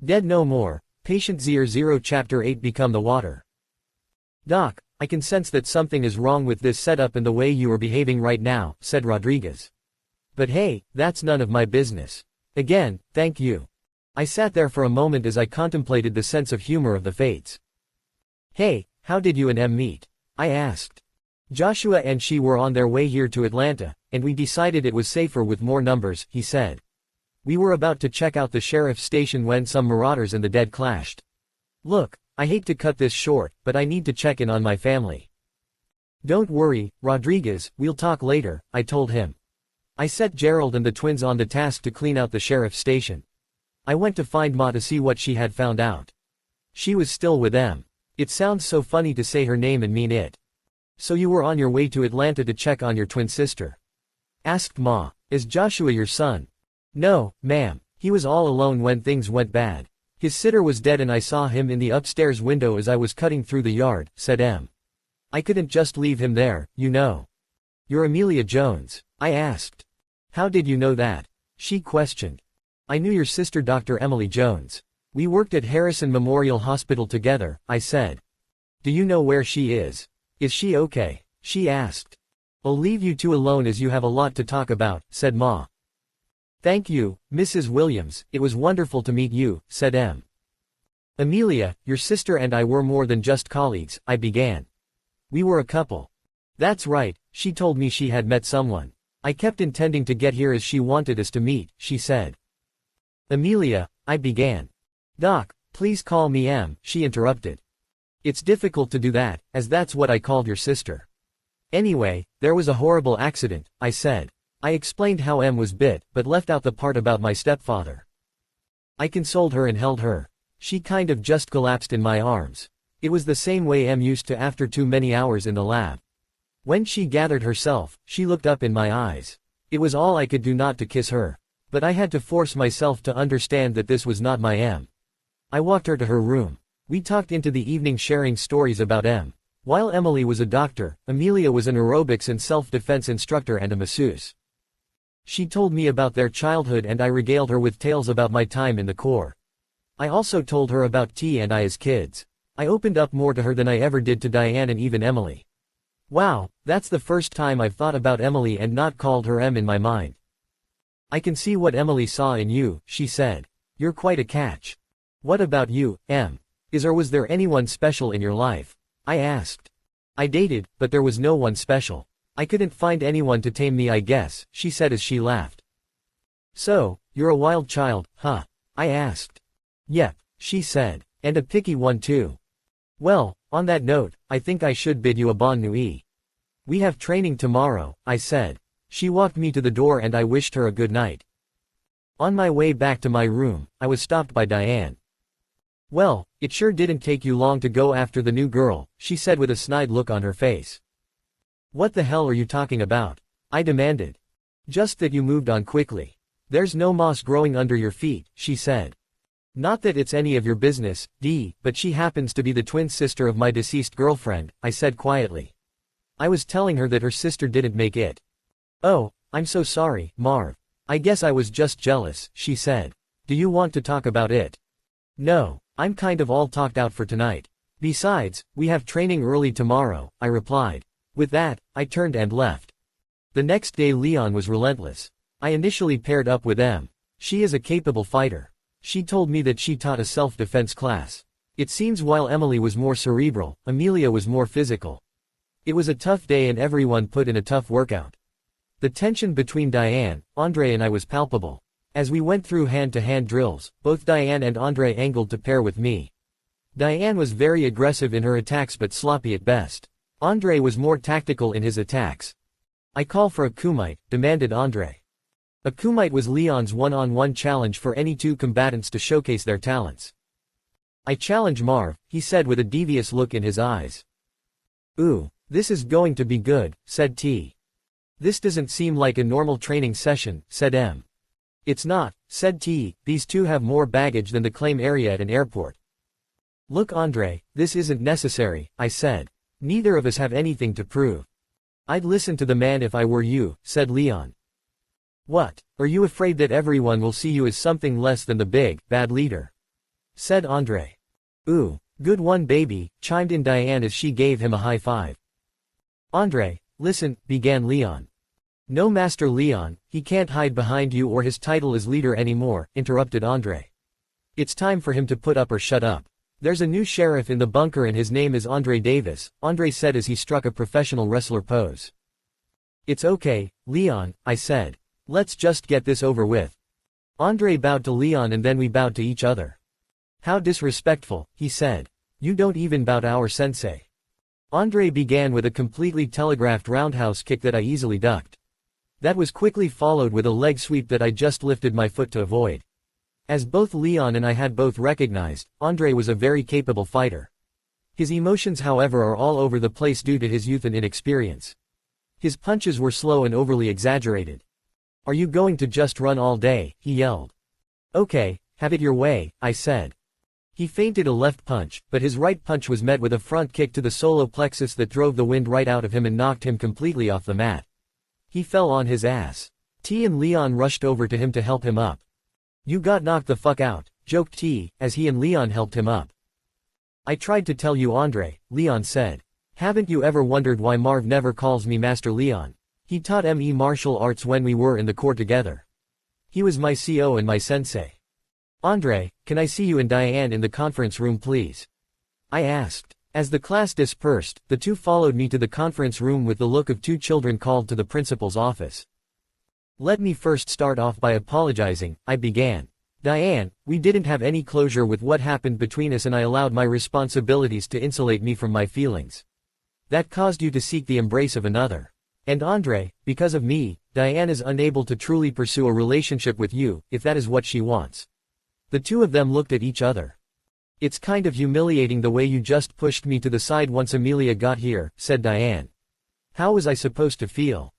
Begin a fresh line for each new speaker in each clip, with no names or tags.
Dead no more. Patient Zer0 Chapter 8 Become the Water. Doc, I can sense that something is wrong with this setup and the way you are behaving right now, said Rodriguez. But hey, that's none of my business. Again, thank you. I sat there for a moment as I contemplated the sense of humor of the fates. Hey, how did you and Em meet? I asked. Joshua and she were on their way here to Atlanta, and we decided it was safer with more numbers, he said. We were about to check out the sheriff's station when some marauders and the dead clashed. Look, I hate to cut this short, but I need to check in on my family. Don't worry, Rodriguez, we'll talk later, I told him. I set Gerald and the twins on the task to clean out the sheriff's station. I went to find Ma to see what she had found out. She was still with them. It sounds so funny to say her name and mean it. So you were on your way to Atlanta to check on your twin sister? Asked Ma. Is Joshua your son? No, ma'am. He was all alone when things went bad. His sitter was dead and I saw him in the upstairs window as I was cutting through the yard, said Em. I couldn't just leave him there, you know. You're Amelia Jones, I asked. How did you know that? She questioned. I knew your sister Dr. Emily Jones. We worked at Harrison Memorial Hospital together, I said. Do you know where she is? Is she okay? She asked. I'll leave you two alone as you have a lot to talk about, said Ma. Thank you, Mrs. Williams, it was wonderful to meet you, said Em. Amelia, your sister and I were more than just colleagues, I began. We were a couple. That's right, she told me she had met someone. I kept intending to get here as she wanted us to meet, she said. Amelia, I began. Doc, please call me Em, she interrupted. It's difficult to do that, as that's what I called your sister. Anyway, there was a horrible accident, I said. I explained how Em was bit, but left out the part about my stepfather. I consoled her and held her. She kind of just collapsed in my arms. It was the same way Em used to after too many hours in the lab. When she gathered herself, she looked up in my eyes. It was all I could do not to kiss her. But I had to force myself to understand that this was not my Em. I walked her to her room. We talked into the evening sharing stories about Em. While Emily was a doctor, Amelia was an aerobics and self-defense instructor and a masseuse. She told me about their childhood and I regaled her with tales about my time in the Corps. I also told her about T and I as kids. I opened up more to her than I ever did to Diane and even Emily. Wow, that's the first time I've thought about Emily and not called her Em in my mind. I can see what Emily saw in you, she said. You're quite a catch. What about you, Em? Is or was there anyone special in your life? I asked. I dated, but there was no one special. I couldn't find anyone to tame me I guess, she said as she laughed. So, you're a wild child, huh? I asked. Yep, she said. And a picky one too. Well, on that note, I think I should bid you a bonne nuit. We have training tomorrow, I said. She walked me to the door and I wished her a good night. On my way back to my room, I was stopped by Diane. Well, it sure didn't take you long to go after the new girl, she said with a snide look on her face. What the hell are you talking about? I demanded. Just that you moved on quickly. There's no moss growing under your feet, she said. Not that it's any of your business, Dee, but she happens to be the twin sister of my deceased girlfriend, I said quietly. I was telling her that her sister didn't make it. Oh, I'm so sorry, Marv. I guess I was just jealous, she said. Do you want to talk about it? No, I'm kind of all talked out for tonight. Besides, we have training early tomorrow, I replied. With that, I turned and left. The next day Leon was relentless. I initially paired up with Em. She is a capable fighter. She told me that she taught a self-defense class. It seems while Emily was more cerebral, Amelia was more physical. It was a tough day and everyone put in a tough workout. The tension between Diane, Andre and I was palpable. As we went through hand-to-hand drills, both Diane and Andre angled to pair with me. Diane was very aggressive in her attacks but sloppy at best. Andre was more tactical in his attacks. I call for a kumite, demanded Andre. A kumite was Leon's one-on-one challenge for any two combatants to showcase their talents. I challenge Marv, he said with a devious look in his eyes. Ooh, this is going to be good, said T. This doesn't seem like a normal training session, said Em. It's not, said T, these two have more baggage than the claim area at an airport. Look Andre, this isn't necessary, I said. Neither of us have anything to prove. I'd listen to the man if I were you, said Leon. What, are you afraid that everyone will see you as something less than the big, bad leader? said Andre. Ooh, good one baby, chimed in Diane as she gave him a high five. Andre, listen, began Leon. No, Master Leon, he can't hide behind you or his title as leader anymore, interrupted Andre. It's time for him to put up or shut up. There's a new sheriff in the bunker and his name is Andre Davis, Andre said as he struck a professional wrestler pose. It's okay, Leon, I said. Let's just get this over with. Andre bowed to Leon and then we bowed to each other. How disrespectful, he said. You don't even bow to our sensei. Andre began with a completely telegraphed roundhouse kick that I easily ducked. That was quickly followed with a leg sweep that I just lifted my foot to avoid. As both Leon and I had both recognized, Andre was a very capable fighter. His emotions however are all over the place due to his youth and inexperience. His punches were slow and overly exaggerated. Are you going to just run all day? He yelled. Okay, have it your way, I said. He feinted a left punch, but his right punch was met with a front kick to the solar plexus that drove the wind right out of him and knocked him completely off the mat. He fell on his ass. T and Leon rushed over to him to help him up. You got knocked the fuck out, joked T, as he and Leon helped him up. I tried to tell you Andre, Leon said. Haven't you ever wondered why Marv never calls me Master Leon? He taught me martial arts when we were in the Corps together. He was my CO and my sensei. Andre, can I see you and Diane in the conference room please? I asked. As the class dispersed, the two followed me to the conference room with the look of two children called to the principal's office. Let me first start off by apologizing, I began. Diane, we didn't have any closure with what happened between us and I allowed my responsibilities to insulate me from my feelings. That caused you to seek the embrace of another. And Andre, because of me, Diane is unable to truly pursue a relationship with you, if that is what she wants. The two of them looked at each other. It's kind of humiliating the way you just pushed me to the side once Amelia got here, said Diane. How was I supposed to feel?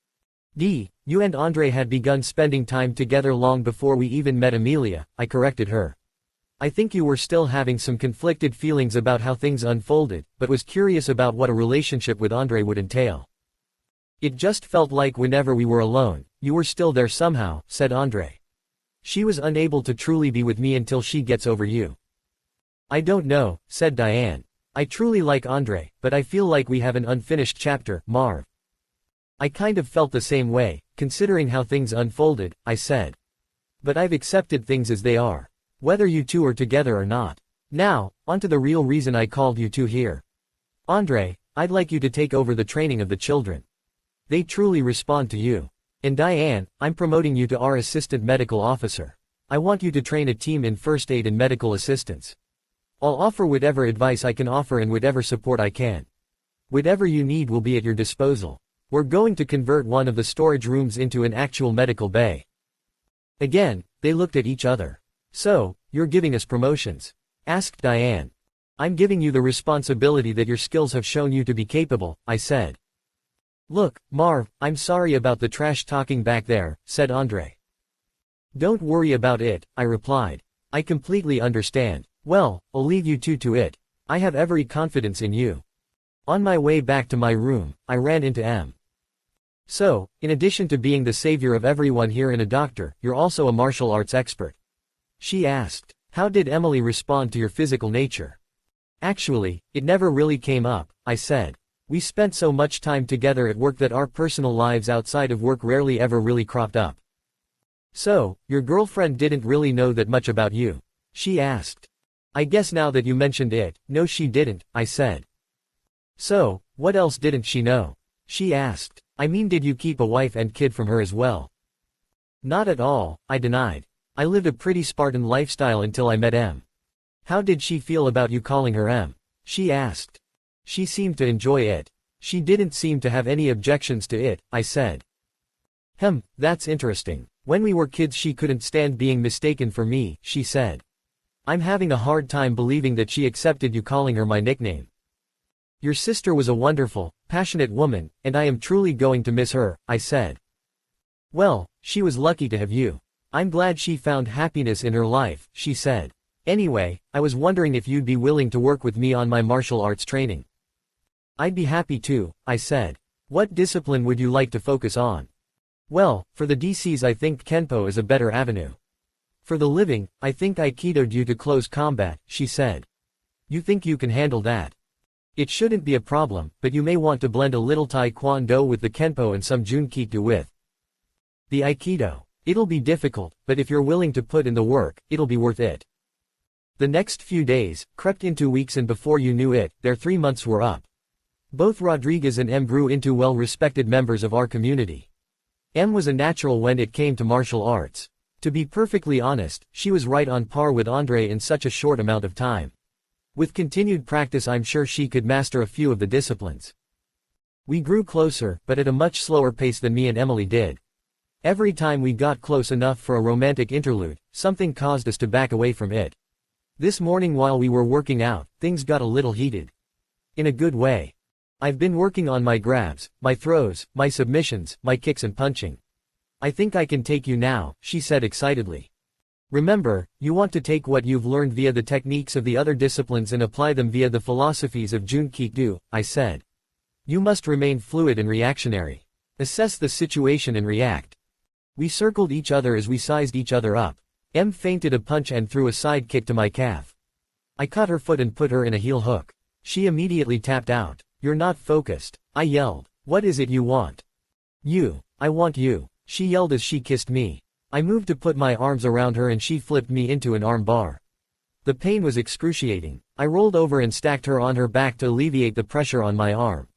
You and Andre had begun spending time together long before we even met Amelia, I corrected her. I think you were still having some conflicted feelings about how things unfolded, but was curious about what a relationship with Andre would entail. It just felt like whenever we were alone, you were still there somehow, said Andre. She was unable to truly be with me until she gets over you. I don't know, said Diane. I truly like Andre, but I feel like we have an unfinished chapter, Marv. I kind of felt the same way, considering how things unfolded, I said. But I've accepted things as they are. Whether you two are together or not. Now, on to the real reason I called you two here. Andre, I'd like you to take over the training of the children. They truly respond to you. And Diane, I'm promoting you to our assistant medical officer. I want you to train a team in first aid and medical assistance. I'll offer whatever advice I can offer and whatever support I can. Whatever you need will be at your disposal. We're going to convert one of the storage rooms into an actual medical bay. Again, they looked at each other. So, you're giving us promotions? Asked Diane. I'm giving you the responsibility that your skills have shown you to be capable, I said. Look, Marv, I'm sorry about the trash talking back there, said Andre. Don't worry about it, I replied. I completely understand. Well, I'll leave you two to it. I have every confidence in you. On my way back to my room, I ran into M. So, in addition to being the savior of everyone here and a doctor, you're also a martial arts expert. She asked. How did Emily respond to your physical nature? Actually, it never really came up, I said. We spent so much time together at work that our personal lives outside of work rarely ever really cropped up. So, your girlfriend didn't really know that much about you? She asked. I guess now that you mentioned it, no she didn't, I said. So, what else didn't she know? She asked. I mean did you keep a wife and kid from her as well? Not at all, I denied. I lived a pretty Spartan lifestyle until I met M. How did she feel about you calling her M? She asked. She seemed to enjoy it. She didn't seem to have any objections to it, I said. That's interesting. When we were kids she couldn't stand being mistaken for me, she said. I'm having a hard time believing that she accepted you calling her my nickname. Your sister was a wonderful, passionate woman, and I am truly going to miss her, I said. Well, she was lucky to have you. I'm glad she found happiness in her life, she said. Anyway, I was wondering if you'd be willing to work with me on my martial arts training. I'd be happy to, I said. What discipline would you like to focus on? Well, for the DCs I think Kenpo is a better avenue. For the living, I think Aikido due to close combat, she said. You think you can handle that? It shouldn't be a problem, but you may want to blend a little Taekwondo with the Kenpo and some Junkido with the Aikido. It'll be difficult, but if you're willing to put in the work, it'll be worth it. The next few days crept into weeks, and before you knew it, their 3 months were up. Both Rodriguez and M grew into well-respected members of our community. M was a natural when it came to martial arts. To be perfectly honest, she was right on par with Andre in such a short amount of time. With continued practice, I'm sure she could master a few of the disciplines. We grew closer, but at a much slower pace than me and Emily did. Every time we got close enough for a romantic interlude, something caused us to back away from it. This morning while we were working out, things got a little heated. In a good way. I've been working on my grabs, my throws, my submissions, my kicks and punching. I think I can take you now, she said excitedly. Remember, you want to take what you've learned via the techniques of the other disciplines and apply them via the philosophies of Junkido, I said. You must remain fluid and reactionary. Assess the situation and react. We circled each other as we sized each other up. M feinted a punch and threw a side kick to my calf. I caught her foot and put her in a heel hook. She immediately tapped out. You're not focused, I yelled. What is it you want? You. I want you, she yelled as she kissed me. I moved to put my arms around her and she flipped me into an arm bar. The pain was excruciating. I rolled over and stacked her on her back to alleviate the pressure on my arm.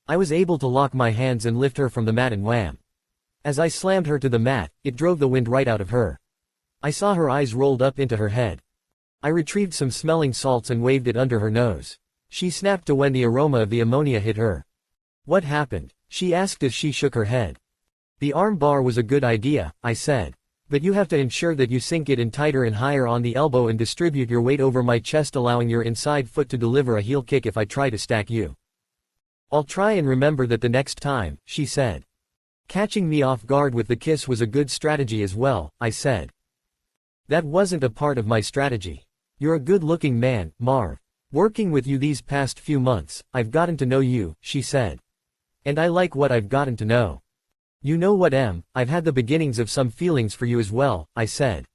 I was able to lock my hands and lift her from the mat and wham. As I slammed her to the mat, it drove the wind right out of her. I saw her eyes rolled up into her head. I retrieved some smelling salts and waved it under her nose. She snapped to when the aroma of the ammonia hit her. What happened? She asked as she shook her head. The arm bar was a good idea, I said. But you have to ensure that you sink it in tighter and higher on the elbow and distribute your weight over my chest, allowing your inside foot to deliver a heel kick if I try to stack you. I'll try and remember that the next time, she said. Catching me off guard with the kiss was a good strategy as well, I said. That wasn't a part of my strategy. You're a good-looking man, Marv. Working with you these past few months, I've gotten to know you, she said. And I like what I've gotten to know. You know what, I've had the beginnings of some feelings for you as well, I said.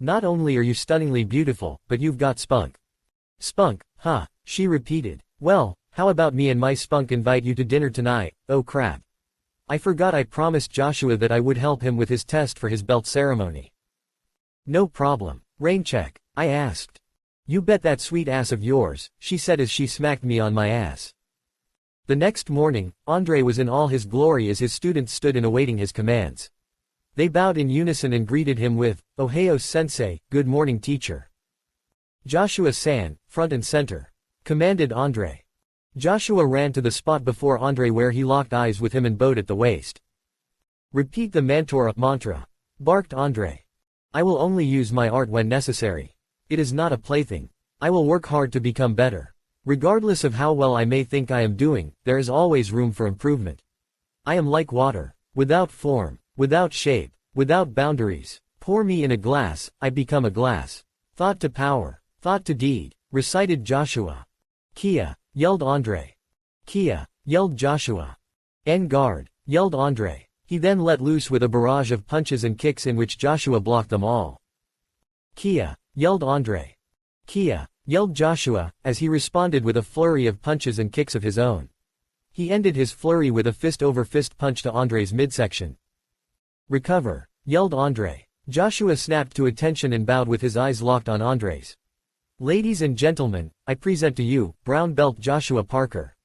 Not only are you stunningly beautiful, but you've got spunk. Spunk, huh, she repeated. Well, how about me and my spunk invite you to dinner tonight? Oh crap. I forgot I promised Joshua that I would help him with his test for his belt ceremony. No problem. Rain check, I asked. You bet that sweet ass of yours, she said as she smacked me on my ass. The next morning, Andre was in all his glory as his students stood in awaiting his commands. They bowed in unison and greeted him with, Ohayo sensei, good morning teacher. Joshua-san, front and center, commanded Andre. Joshua ran to the spot before Andre where he locked eyes with him and bowed at the waist. Repeat the Mantora mantra, barked Andre. I will only use my art when necessary. It is not a plaything. I will work hard to become better. Regardless of how well I may think I am doing, there is always room for improvement. I am like water, without form, without shape, without boundaries. Pour me in a glass, I become a glass. Thought to power, thought to deed, recited Joshua. Kia, yelled Andre. Kia, yelled Joshua. En garde, yelled Andre. He then let loose with a barrage of punches and kicks in which Joshua blocked them all. Kia, yelled Andre. Kia, yelled Joshua, as he responded with a flurry of punches and kicks of his own. He ended his flurry with a fist-over-fist punch to Andre's midsection. Recover, yelled Andre. Joshua snapped to attention and bowed with his eyes locked on Andre's. Ladies and gentlemen, I present to you, brown belt Joshua Parker.